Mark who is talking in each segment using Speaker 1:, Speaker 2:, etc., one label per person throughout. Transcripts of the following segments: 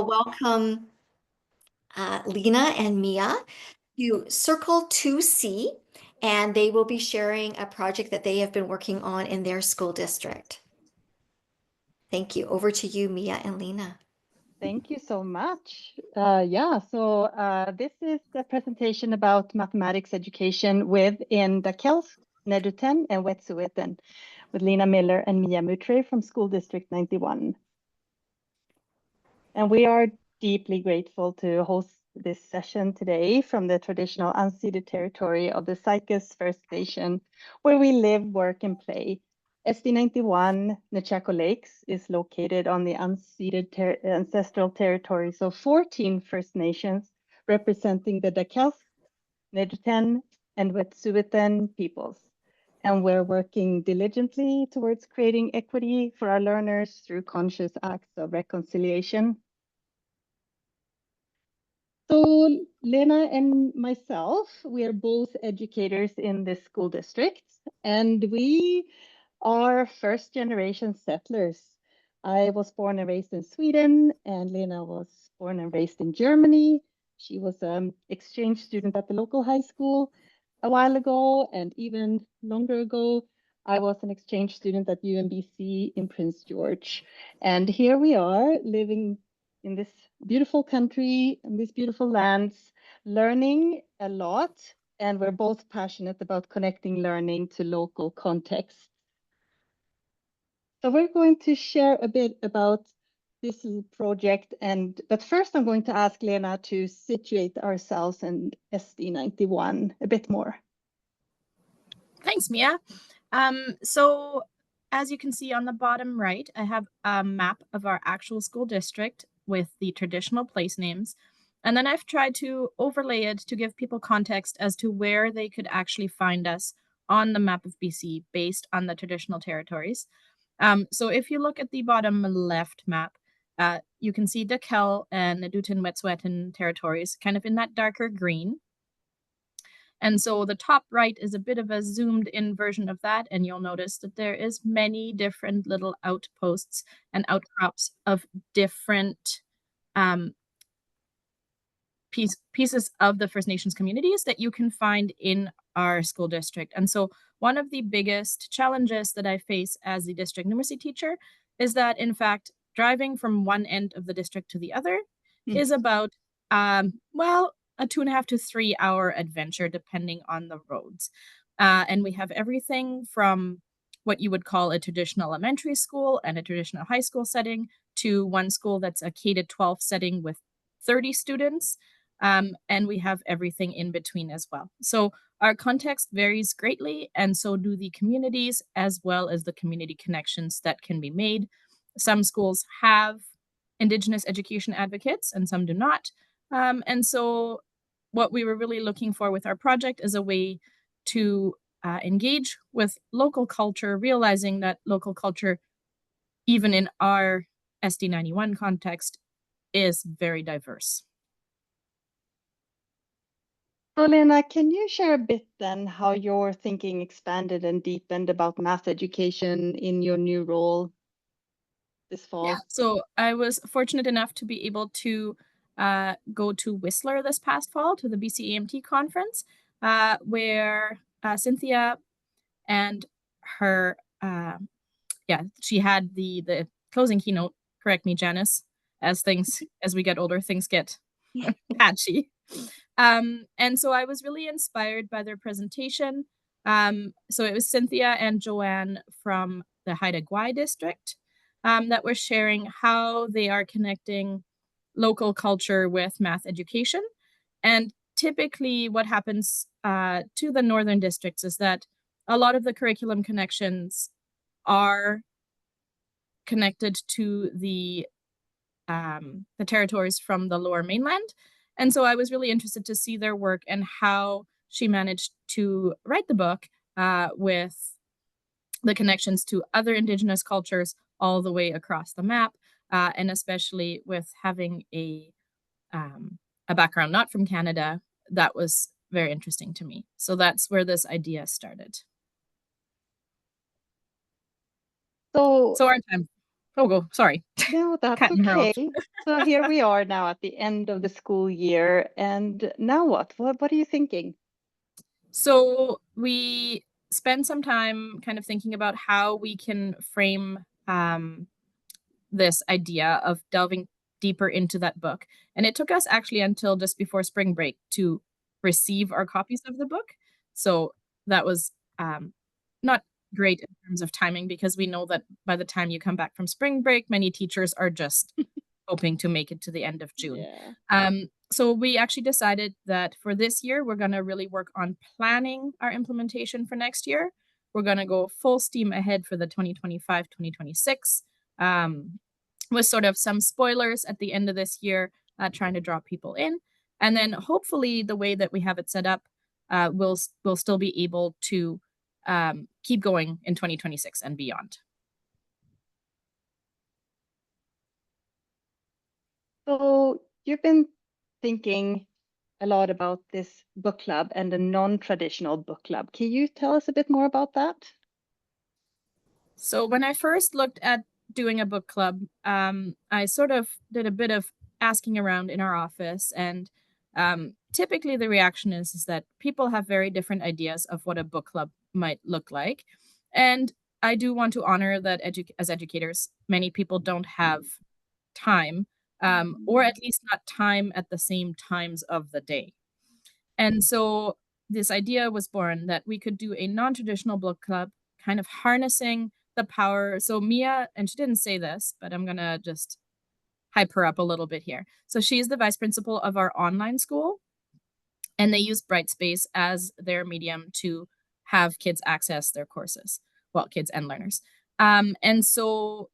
Speaker 1: Welcome Lena and Mia to Circle 2C, and they will be sharing a project that they have been working on in their school district. Thank you. Over to you, Mia and Lena.
Speaker 2: Thank you so much. This is the presentation about mathematics education within Nechako, Nedutan, and Wet'suwet'en with Lena Miller and Mia Moutray from School District 91. And we are deeply grateful to host this session today from the traditional unceded territory of the Sycus First Nation, where we live, work, and play. SD91 Nechako Lakes is located on the unceded ancestral territories of 14 First Nations, representing the Nechako, Nedutan, and Wet'suwet'en peoples. And we're working diligently towards creating equity for our learners through conscious acts of reconciliation. So Lena and myself, we are both educators in this school district, and we are first generation settlers. I was born and raised in Sweden, and Lena was born and raised in Germany. She was an exchange student at the local high school a while ago, and even longer ago, I was an exchange student at UMBC in Prince George. And here we are living in this beautiful country and these beautiful lands, learning a lot. And we're both passionate about connecting learning to local contexts. So we're going to share a bit about this project, but first I'm going to ask Lena to situate ourselves in SD91 a bit more.
Speaker 3: Thanks, Mia. So as you can see on the bottom right, I have a map of our actual school district with the traditional place names. And then I've tried to overlay it to give people context as to where they could actually find us on the map of BC based on the traditional territories. So if you look at the bottom left map, you can see Nechako and Nedutan Wet'suwet'en territories kind of in that darker green. And so the top right is a bit of a zoomed in version of that. And you'll notice that there is many different little outposts and outcrops of different pieces of the First Nations communities that you can find in our school district. And so one of the biggest challenges that I face as the district numeracy teacher is that, in fact, driving from one end of the district to the other is about, a 2.5 to 3 hour adventure, depending on the roads. And we have everything from what you would call a traditional elementary school and a traditional high school setting to one school that's a K-12 setting with 30 students. And we have everything in between as well. So our context varies greatly, and so do the communities, as well as the community connections that can be made. Some schools have Indigenous education advocates and some do not. And so what we were really looking for with our project is a way to engage with local culture, realizing that local culture, even in our SD91 context, is very diverse.
Speaker 2: So Lena, can you share a bit then how your thinking expanded and deepened about math education in your new role this fall?
Speaker 3: Yeah, so I was fortunate enough to be able to go to Whistler this past fall to the BC conference, where Cynthia and her, she had the closing keynote. Correct me, Janice. As we get older, things get patchy. And so I was really inspired by their presentation. So it was Cynthia and Joanne from the Haida Gwaii district that were sharing how they are connecting local culture with math education. And typically what happens to the northern districts is that a lot of the curriculum connections are connected to the territories from the lower mainland. And so I was really interested to see their work and how she managed to write the book with the connections to other Indigenous cultures all the way across the map, and especially with having a background not from Canada. That was very interesting to me. So that's where this idea started.
Speaker 2: So
Speaker 3: our time. Oh, go. Sorry.
Speaker 2: No, that's
Speaker 3: Cutting her off.
Speaker 2: okay. So here we are now at the end of the school year. And now what? What are you thinking?
Speaker 3: So we spend some time kind of thinking about how we can frame this idea of delving deeper into that book. And it took us actually until just before spring break to receive our copies of the book. So that was not great in terms of timing, because we know that by the time you come back from spring break, many teachers are just hoping to make it to the end of June.
Speaker 2: Yeah.
Speaker 3: So we actually decided that for this year, we're going to really work on planning our implementation for next year. We're going to go full steam ahead for the 2025-2026, with sort of some spoilers at the end of this year, trying to draw people in. And then hopefully the way that we have it set up, we'll still be able to keep going in 2026 and beyond.
Speaker 2: So you've been thinking a lot about this book club and the non-traditional book club. Can you tell us a bit more about that?
Speaker 3: So when I first looked at doing a book club, I sort of did a bit of asking around in our office, and typically the reaction is that people have very different ideas of what a book club might look like. And I do want to honor that as educators, many people don't have time, or at least not time at the same times of the day. And so this idea was born that we could do a non-traditional book club, kind of harnessing the power. So Mia, and she didn't say this, but I'm gonna just hype her up a little bit here. So she's the vice principal of our online school, and they use Brightspace as their medium to have kids access their courses. Well, kids and learners. And so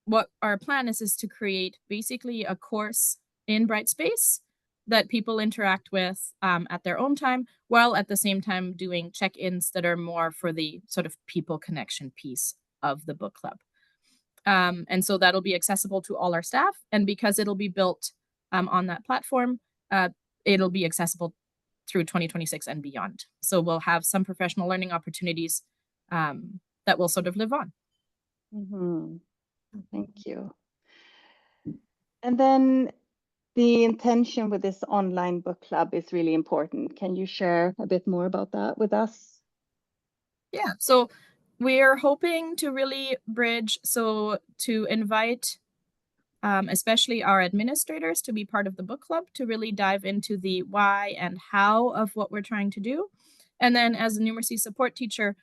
Speaker 3: what our plan is to create basically a course in Brightspace that people interact with at their own time, while at the same time doing check-ins that are more for the sort of people connection piece of the book club. And so that'll be accessible to all our staff. And because it'll be built on that platform, it'll be accessible through 2026 and beyond. So we'll have some professional learning opportunities that will sort of live on.
Speaker 2: Mm-hmm. Thank you. And then the intention with this online book club is really important. Can you share a bit more about that with us?
Speaker 3: Yeah, so we're hoping to really bridge, so to invite especially our administrators to be part of the book club, to really dive into the why and how of what we're trying to do. And then as a numeracy support teacher,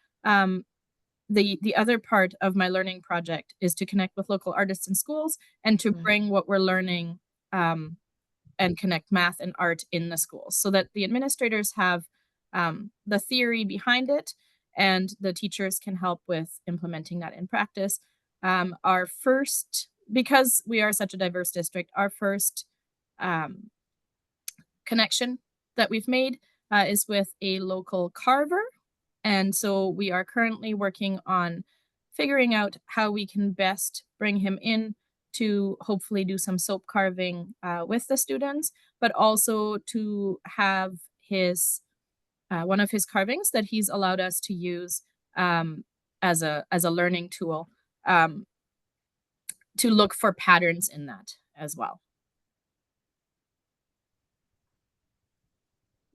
Speaker 3: the other part of my learning project is to connect with local artists and schools, and to bring what we're learning and connect math and art in the schools, so that the administrators have the theory behind it, and the teachers can help with implementing that in practice. Our first, because we are such a diverse district, our first connection that we've made is with a local carver. And so we are currently working on figuring out how we can best bring him in to hopefully do some soap carving with the students, but also to have his one of his carvings that he's allowed us to use as a learning tool, to look for patterns in that as well.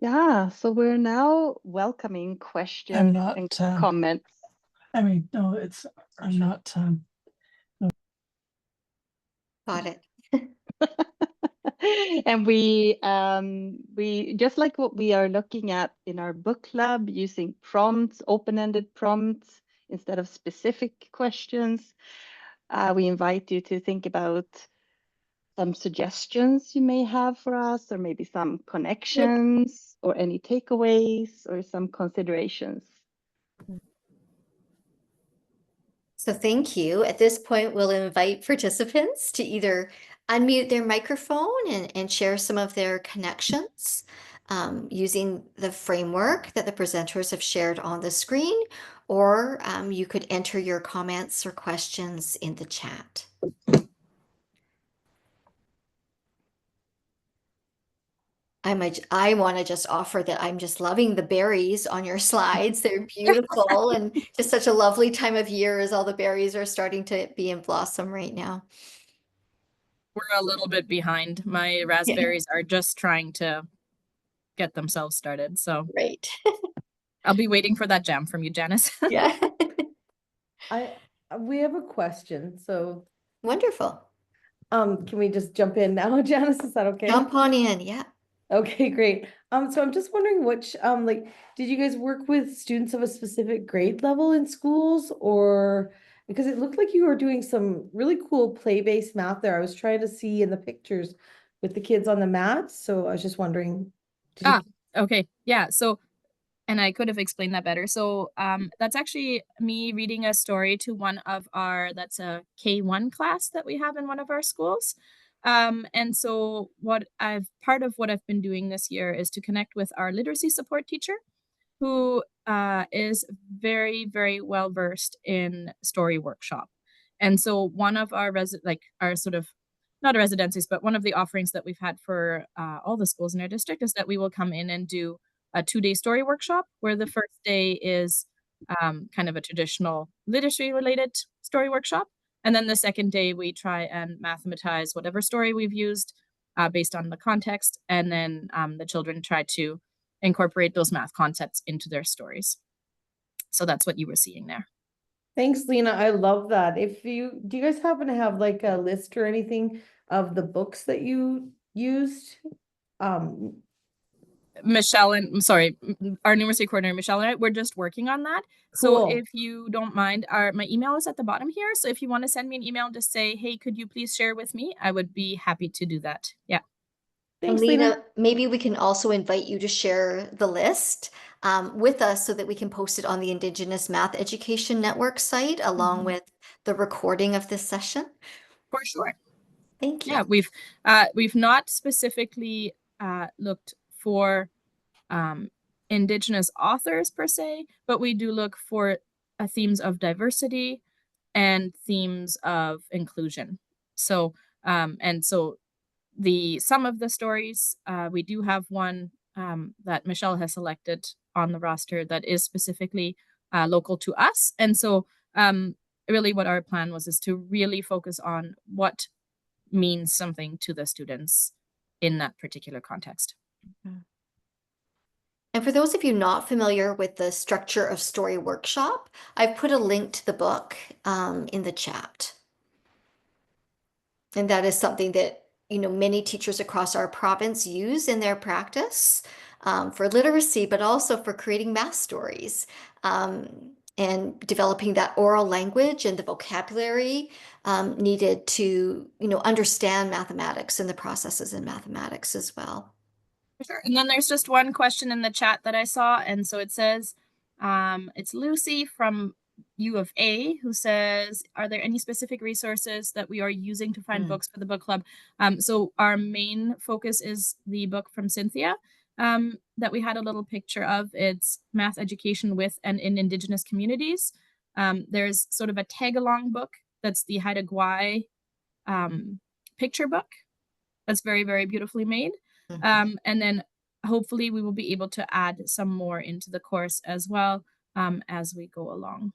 Speaker 2: Yeah, so we're now welcoming questions and comments.
Speaker 4: I mean, no, I'm not.
Speaker 1: Got it.
Speaker 2: And we just like what we are looking at in our book club, using prompts, open-ended prompts instead of specific questions. We invite you to think about some suggestions you may have for us, or maybe some connections, or any takeaways, or some considerations.
Speaker 1: So thank you. At this point, we'll invite participants to either unmute their microphone and share some of their connections using the framework that the presenters have shared on the screen, or you could enter your comments or questions in the chat. I want to just offer that I'm just loving the berries on your slides. They're beautiful and just such a lovely time of year as all the berries are starting to be in blossom right now.
Speaker 3: We're a little bit behind. My raspberries are just trying to get themselves started. So
Speaker 1: Great.
Speaker 3: I'll be waiting for that jam from you, Janice.
Speaker 1: Yeah.
Speaker 5: We have a question. So,
Speaker 1: Wonderful.
Speaker 5: can we just jump in now, Janice? Is that okay?
Speaker 1: Jump on in. Yeah.
Speaker 5: Okay, great. So I'm just wondering which, like, did you guys work with students of a specific grade level in schools, or because it looked like you were doing some really cool play-based math there. I was trying to see in the pictures with the kids on the mats. So I was just wondering, did you?
Speaker 3: Okay. Yeah. So, and I could have explained that better. So, that's actually me reading a story to one of our, that's a K1 class that we have in one of our schools. And so part of what I've been doing this year is to connect with our literacy support teacher, who is very, very well versed in story workshop. And so one of our our sort of not residencies, but one of the offerings that we've had for all the schools in our district is that we will come in and do a 2-day story workshop, where the first day is kind of a traditional literacy related story workshop. And then the second day we try and mathematize whatever story we've used based on the context. And then the children try to incorporate those math concepts into their stories. So that's what you were seeing there.
Speaker 5: Thanks, Lena. I love that. Do you guys happen to have like a list or anything of the books that you used?
Speaker 3: Michelle and I'm sorry, our numeracy coordinator, Michelle and I, we're just working on that.
Speaker 5: Cool.
Speaker 3: So if you don't mind, my email is at the bottom here. So if you want to send me an email, just say, hey, could you please share with me? I would be happy to do that. Yeah.
Speaker 5: Thanks,
Speaker 1: Lena, maybe we can also invite you to share the list with us so that we can post it on the Indigenous Math Education Network site along with the recording of this session.
Speaker 3: For sure.
Speaker 1: Thank you.
Speaker 3: Yeah, we've not specifically looked for Indigenous authors per se, but we do look for themes of diversity and themes of inclusion. So, and so some of the stories, we do have one that Michelle has selected on the roster that is specifically local to us. And so really what our plan was is to really focus on what means something to the students in that particular context.
Speaker 1: And for those of you not familiar with the structure of Story Workshop, I've put a link to the book in the chat. And that is something that, many teachers across our province use in their practice for literacy, but also for creating math stories and developing that oral language and the vocabulary needed to, understand mathematics and the processes in mathematics as well.
Speaker 3: Sure. And then there's just one question in the chat that I saw. And so it says, it's Lucy from U of A who says, are there any specific resources that we are using to find books for the book club? So our main focus is the book from Cynthia that we had a little picture of. It's Math Education with and in Indigenous Communities. There's sort of a tag-along book that's the Haida Gwaii picture book that's very, very beautifully made. And then hopefully we will be able to add some more into the course as well as we go along.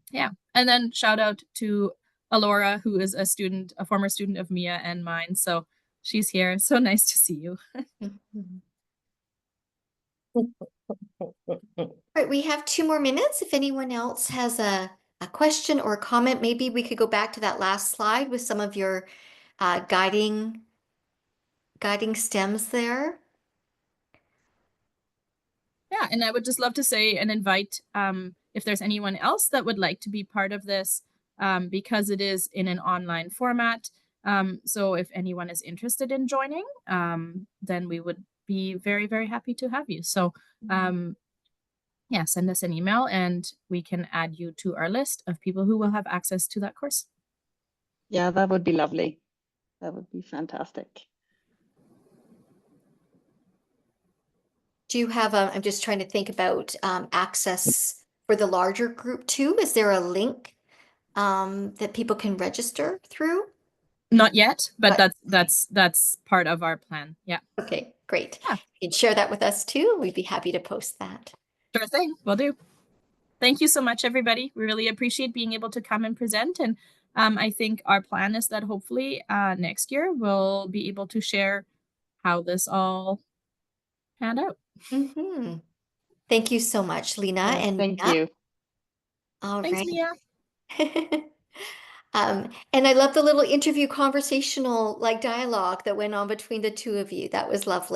Speaker 3: Yeah. And then shout out to Alora, who is a former student of Mia and mine. So she's here. So nice to see you.
Speaker 1: All right, we have 2 more minutes. If anyone else has a question or a comment, maybe we could go back to that last slide with some of your guiding stems there.
Speaker 3: Yeah, and I would just love to say and invite if there's anyone else that would like to be part of this because it is in an online format. So if anyone is interested in joining, then we would be very, very happy to have you. So yeah, send us an email and we can add you to our list of people who will have access to that course.
Speaker 2: Yeah, that would be lovely. That would be fantastic.
Speaker 1: Do you have I'm just trying to think about access for the larger group too. Is there a link that people can register through?
Speaker 3: Not yet, but that's part of our plan. Yeah.
Speaker 1: Okay, great. Great.
Speaker 3: Yeah.
Speaker 1: You can share that with us too. We'd be happy to post that.
Speaker 3: Sure thing. Will do. Thank you so much, everybody. We really appreciate being able to come and present. And I think our plan is that hopefully next year we'll be able to share how this all panned out.
Speaker 1: Mhm. Thank you so much, Lena
Speaker 2: Yes,
Speaker 1: and
Speaker 2: thank
Speaker 1: Mia.
Speaker 2: you.
Speaker 1: All
Speaker 3: Thanks,
Speaker 1: right.
Speaker 3: Mia.
Speaker 1: And I love the little interview conversational like dialogue that went on between the two of you. That was lovely.